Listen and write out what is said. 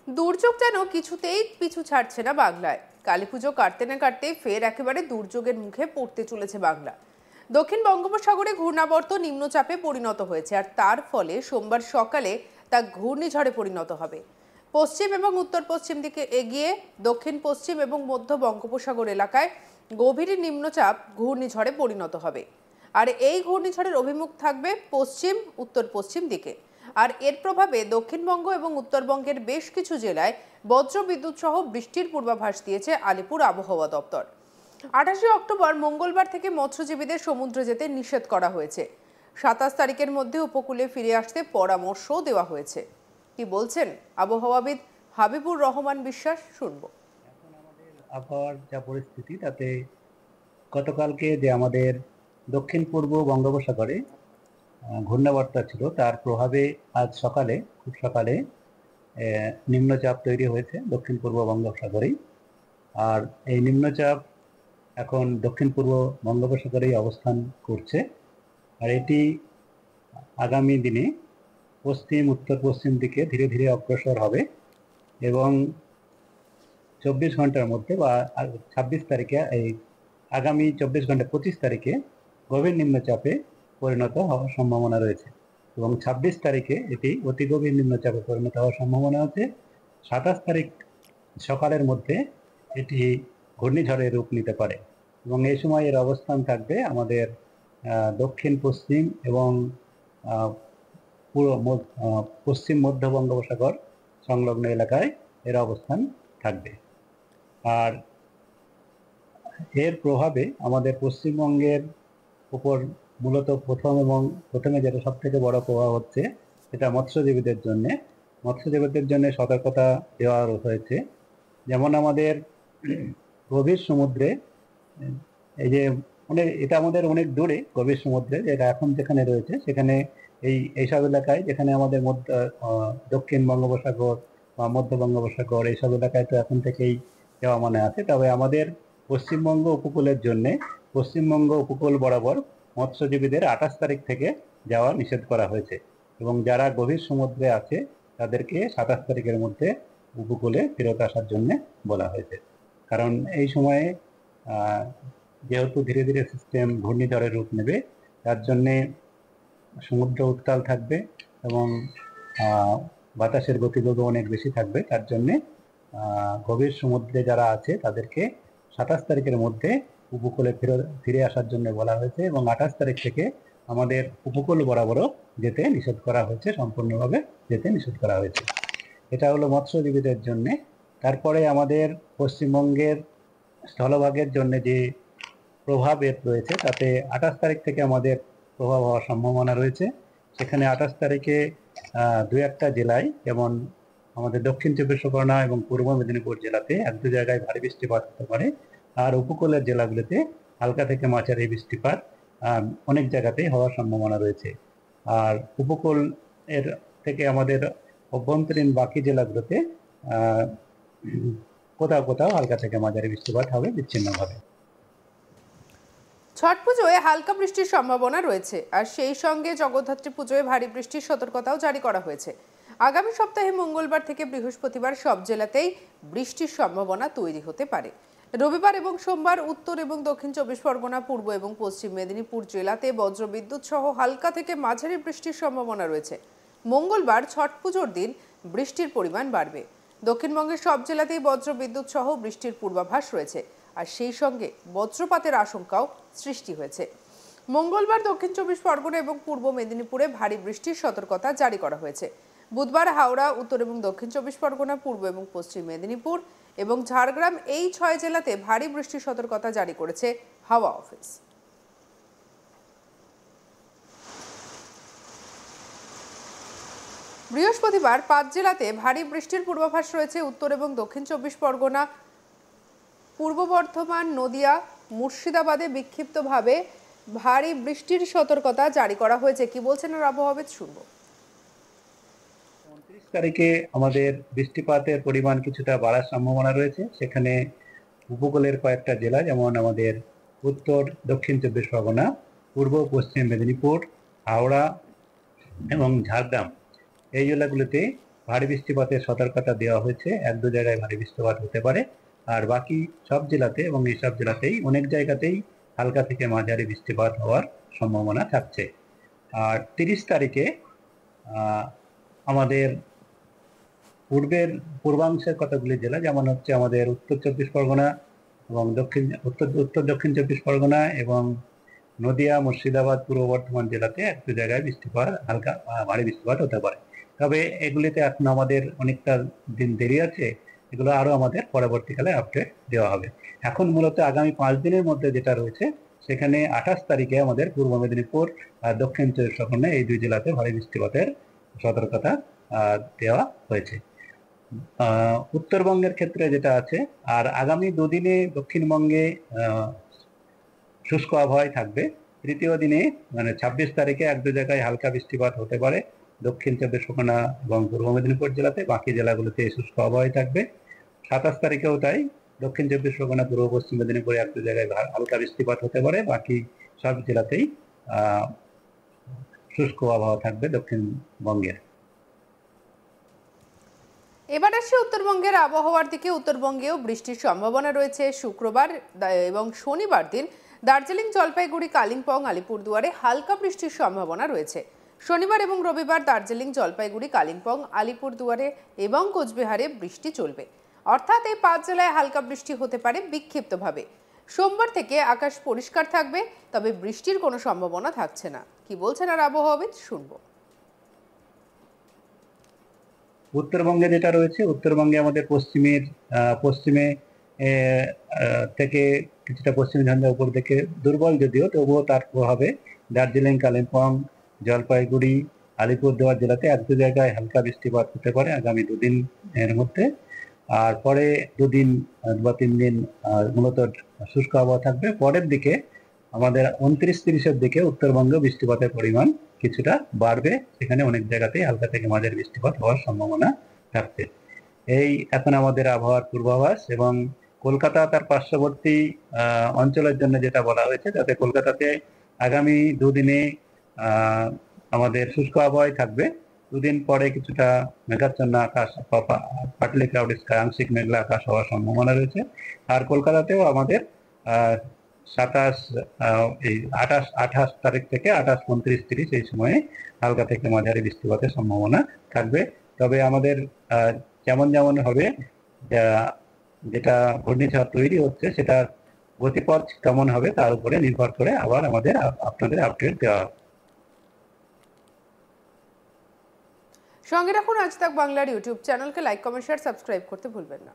দুর্যোগ যেন কিছুতেই পিছু ছাড়ছে না বাংলায়। কালীপুজো কাটতে না কাটতে ফের একেবারে দুর্যোগের মুখে পড়তে চলেছে বাংলা। দক্ষিণ বঙ্গোপসাগরে ঘূর্ণাবর্ত নিম্নচাপে পরিণত হয়েছে, আর তার ফলে সোমবার সকালে তা ঘূর্ণিঝড়ে পরিণত হবে। পশ্চিম এবং উত্তর পশ্চিম দিকে এগিয়ে দক্ষিণ পশ্চিম এবং মধ্য বঙ্গোপসাগর এলাকায় গভীর নিম্নচাপ ঘূর্ণিঝড়ে পরিণত হবে। আর এই ঘূর্ণিঝড়ের অভিমুখ থাকবে পশ্চিম উত্তর পশ্চিম দিকে। আর এর প্রভাবে দক্ষিণবঙ্গ এবং উত্তরবঙ্গের বেশ কিছু জেলায় বজ্রবিদ্যুৎ সহ বৃষ্টির পূর্বাভাস দিয়েছে আলিপুর আবহাওয়া দপ্তর। 28 অক্টোবর মঙ্গলবার থেকে মৎস্যজীবীদের সমুদ্রে যেতে নিষেধ করা হয়েছে। 27 তারিখের মধ্যে উপকূলে ফিরে আসতে পরামর্শও দেওয়া হয়েছে। কি বলছেন আবহাওয়াবিদ হাবিবুর রহমান বিশ্বাস, শুনবো। এখন আমাদের আবহাওয়ার যা পরিস্থিতি, তাতে গতকালকে যে আমাদের দক্ষিণ পূর্ব বঙ্গোপসাগরে ঘূর্ণাবর্ত ছিল, তার প্রভাবে আজ সকালে খুব সকালে নিম্নচাপ তৈরি হয়েছে দক্ষিণ পূর্ব বঙ্গোপসাগরেই। আর এই নিম্নচাপ এখন দক্ষিণ পূর্ব বঙ্গোপসাগরেই অবস্থান করছে। আর এটি আগামী দিনে পশ্চিম উত্তর পশ্চিম দিকে ধীরে ধীরে অগ্রসর হবে এবং 24 ঘন্টার মধ্যে বা 26 তারিখে, এই আগামী 24 ঘন্টা 25 তারিখে গভীর নিম্নচাপে পরিণত হওয়ার সম্ভাবনা রয়েছে এবং 26 তারিখে এটি অতি গভীর নিম্নচাপে পরিণত হওয়ার সম্ভাবনা আছে। 27 তারিখ সকালের মধ্যে এটি ঘূর্ণিঝড়ের রূপ নিতে পারে এবং এই সময় এর অবস্থান থাকবে আমাদের দক্ষিণ পশ্চিম এবং পশ্চিম মধ্য বঙ্গোপসাগর সংলগ্ন এলাকায় এর অবস্থান থাকবে। আর এর প্রভাবে আমাদের পশ্চিমবঙ্গের উপর মূলত প্রথমে যেটা সব থেকে বড় প্রভাব হচ্ছে, সেটা মৎস্যজীবীদের জন্য সতর্কতা দেওয়া হয়েছে। যেমন আমাদের গভীর সমুদ্রে, এই যে এটা আমাদের অনেক দূরে গভীর সমুদ্রে, যেটা এখন যেখানে রয়েছে সেখানে এইসব এলাকায়, যেখানে আমাদের দক্ষিণ বঙ্গোপসাগর বা মধ্য বঙ্গোপসাগর এইসব এলাকায় তো এখন থেকেই যাওয়া মনে আছে। তবে আমাদের পশ্চিমবঙ্গ উপকূল বরাবর মৎস্যজীবীদের 28 তারিখ থেকে যাওয়া নিষেধ করা হয়েছে এবং যারা গভীর সমুদ্রে আছে তাদেরকে 27 তারিখের মধ্যে উপকূলে ফেরত আসার জন্য বলা হয়েছে। কারণ এই সময়ে যেহেতু ধীরে ধীরে সিস্টেম ঘূর্ণিঝড়ের রূপ নেবে, তার জন্যে সমুদ্র উত্তাল থাকবে এবং বাতাসের গতিবেগও অনেক বেশি থাকবে। তার জন্যে গভীর সমুদ্রে যারা আছে তাদেরকে 27 তারিখের মধ্যে উপকূলে ফিরে আসার জন্য বলা হয়েছে এবং 28 তারিখ থেকে আমাদের উপকূল বরাবরও যেতে নিষেধ করা হয়েছে, সম্পূর্ণভাবে যেতে নিষেধ করা হয়েছে। এটা হলো মৎস্যজীবীদের জন্যে। তারপরে আমাদের পশ্চিমবঙ্গের স্থলভাগের জন্য যে প্রভাব রয়েছে, তাতে 28 তারিখ থেকে আমাদের প্রভাব হওয়ার সম্ভাবনা রয়েছে। সেখানে 28 তারিখে দু একটা জেলায়, যেমন আমাদের দক্ষিণ চব্বিশ পরগনা এবং পূর্ব মেদিনীপুর জেলাতে 1-2 জায়গায় ভারী বৃষ্টিপাত হতে পারে। আর উপকূলের জেলাগুলোতে হালকা থেকে মাঝারি বৃষ্টিপাত অনেক জায়গাতেই হওয়ার সম্ভাবনা রয়েছে। আর উপকূল এর থেকে আমাদের অভ্যন্তরীণ বাকি জেলাগুলোতে কোথাও কোথাও হালকা থেকে মাঝারি বৃষ্টিপাত হবে বিচ্ছিন্নভাবে। ছট পুজোয় হালকা বৃষ্টির সম্ভাবনা রয়েছে, আর সেই সঙ্গে জগদ্ধাত্রী পুজোয় ভারী বৃষ্টির সতর্কতাও জারি করা হয়েছে। আগামী সপ্তাহে মঙ্গলবার থেকে বৃহস্পতিবার সব জেলাতেই বৃষ্টির সম্ভাবনা তৈরি হতে পারে। রবিবার এবং সোমবার উত্তর এবং দক্ষিণ 24 পরগনা, পূর্ব এবং পশ্চিম মেদিনীপুর জেলাতে বজ্রবিদ্যুৎ সহ হালকা থেকে মাঝারি বৃষ্টির সম্ভাবনা রয়েছে। মঙ্গলবার ছট পুজোর দিন বৃষ্টির পরিমাণ বাড়বে। দক্ষিণবঙ্গের সব জেলাতেই বজ্রবিদ্যুৎ সহ বৃষ্টির পূর্বাভাস রয়েছে, আর সেই সঙ্গে বজ্রপাতের আশঙ্কাও সৃষ্টি হয়েছে। মঙ্গলবার দক্ষিণ 24 পরগনা এবং পূর্ব মেদিনীপুরে ভারী বৃষ্টির সতর্কতা জারি করা হয়েছে। বুধবার হাওড়া, উত্তর এবং দক্ষিণ 24 পরগনা, পূর্ব এবং পশ্চিম মেদিনীপুর এবং ঝাড়গ্রাম এই 6 জেলাতে ভারী বৃষ্টির সতর্কতা জারি করেছে হাওয়া অফিস। বৃহস্পতিবার 5 জেলাতে ভারী বৃষ্টির পূর্বাভাস রয়েছে। উত্তর এবং দক্ষিণ 24 পরগনা, পূর্ব বর্ধমান, নদিয়া, মুর্শিদাবাদে বিক্ষিপ্তভাবে ভারী বৃষ্টির সতর্কতা জারি করা হয়েছে। কি বলছেন আবহাওয়াবিদ, শুনবো। 29 তারিখে আমাদের বৃষ্টিপাতের পরিমাণ কিছুটা বাড়ার সম্ভাবনা রয়েছে। সেখানে উপকূলের কয়েকটা জেলা, যেমন আমাদের উত্তর দক্ষিণ 24 পরগনা, পূর্ব পশ্চিম মেদিনীপুর, হাওড়া এবং ঝাড়গ্রাম এই জেলাগুলোতে ভারী বৃষ্টিপাতের সতর্কতা দেওয়া হয়েছে। 1-2 জায়গায় ভারী বৃষ্টিপাত হতে পারে। আর বাকি সব জেলাতে এবং এইসব জেলাতেই অনেক জায়গাতেই হালকা থেকে মাঝারি বৃষ্টিপাত হওয়ার সম্ভাবনা থাকছে। আর 30 তারিখে আমাদের পূর্বাংশের কতগুলি জেলা, যেমন হচ্ছে আমাদের উত্তর চব্বিশ পরগনা এবং উত্তর দক্ষিণ চব্বিশ পরগনা এবং নদিয়া, মুর্শিদাবাদ, পূর্ব বর্ধমান জেলাতে একটু জায়গায় হালকা ভারী বৃষ্টিপাত হতে পারে। তবে এগুলিতে এখন আমাদের অনেকটা দিন দেরি আছে, এগুলো আরো আমাদের পরবর্তীকালে আপডেট দেওয়া হবে। এখন মূলত আগামী 5 দিনের মধ্যে যেটা রয়েছে, সেখানে 28 তারিখে আমাদের পূর্ব মেদিনীপুর আর দক্ষিণ চব্বিশ পরগনা এই দুই জেলাতে ভারী বৃষ্টিপাতের সতর্কতা দেওয়া হয়েছে। উত্তরবঙ্গের ক্ষেত্রে যেটা আছে, আর আগামী দুদিনে দক্ষিণবঙ্গে শুষ্ক আবহাওয়ায় থাকবে। তৃতীয় দিনে মানে 26 তারিখে 1-2 জায়গায় হালকা বৃষ্টিপাত হতে পারে দক্ষিণ চব্বিশ পরগনা এবং পূর্ব মেদিনীপুর জেলাতে, বাকি জেলাগুলোতে শুষ্ক আবহাওয়ায় থাকবে। 27 তারিখেও তাই, দক্ষিণ চব্বিশ পরগনা, পূর্ব পশ্চিম মেদিনীপুরে 1-2 জায়গায় হালকা বৃষ্টিপাত হতে পারে, বাকি সব জেলাতেই শুষ্ক আবহাওয়া থাকবে দক্ষিণবঙ্গের। এবার আসি উত্তরবঙ্গের আবহাওয়ার দিকে। উত্তরবঙ্গেও বৃষ্টির সম্ভাবনা রয়েছে শুক্রবার এবং শনিবার দিন। দার্জিলিং, জলপাইগুড়ি, কালিম্পং, আলিপুরদুয়ারে হালকা বৃষ্টির সম্ভাবনা রয়েছে। শনিবার এবং রবিবার দার্জিলিং, জলপাইগুড়ি, কালিম্পং, আলিপুরদুয়ারে এবং কোচবিহারে বৃষ্টি চলবে। অর্থাৎ এই 5 জেলায় হালকা বৃষ্টি হতে পারে বিক্ষিপ্তভাবে। সোমবার থেকে আকাশ পরিষ্কার থাকবে, তবে বৃষ্টির কোনো সম্ভাবনা থাকছে না। কি বলছেন আর আবহাওয়াবিদ, শুনবো। উত্তরবঙ্গে যেটা রয়েছে, উত্তরবঙ্গে আমাদের পশ্চিমে থেকে কিছুটা পশ্চিমী ঝঞ্ঝা উপর থেকে দুর্বল, যদিও তবুও তার প্রভাবে দার্জিলিং, কালিম্পং, জলপাইগুড়ি, আলিপুরদুয়ার জেলাতে 1-2 জায়গায় হালকা বৃষ্টিপাত হতে পারে আগামী 2 দিন এর মধ্যে। আর পরে 2 দিন বা 3 দিন মূলত শুষ্ক আবহাওয়া থাকবে। পরের দিকে আমাদের 29-30-এর দিকে উত্তরবঙ্গে বৃষ্টিপাতের পরিমাণ কিছুটা বাড়বে, সেখানে অনেক জায়গাতেই হালকা থেকে মাঝারি বৃষ্টিপাত হওয়ার সম্ভাবনা থাকছে। এই এখন আমাদের আবহাওয়ার পূর্বাভাস। এবং কলকাতা তার পার্শ্ববর্তী অঞ্চলের জন্য যেটা বলা হয়েছে, তাতে কলকাতাতে আগামী 2 দিনে আমাদের শুষ্ক আবহাওয়ায় থাকবে। 2 দিন পরে কিছুটা মেঘাচ্ছন্ন আকাশ, পার্টলি ক্লাউডি স্কাই, আংশিক মেঘলা আকাশ হওয়ার সম্ভাবনা রয়েছে। আর কলকাতাতেও আমাদের 28 তারিখ থেকে 28, 29, 30 এই সময়ে হালকা থেকে মাঝারি বৃষ্টিপাতের সম্ভাবনা থাকবে। তবে আমাদের যেমন হবে, যেটা ঘূর্ণিঝড় তৈরি হচ্ছে, সেটার গতিপথ কেমন হবে তার উপরে নির্ভর করে আবার আপনাদের আপডেট দেওয়া হবে। সঙ্গে রাখুন আজ তাক বাংলার ইউটিউব চ্যানেলকে। লাইক, কমেন্ট, শেয়ার, সাবস্ক্রাইব করতে ভুলবেন না।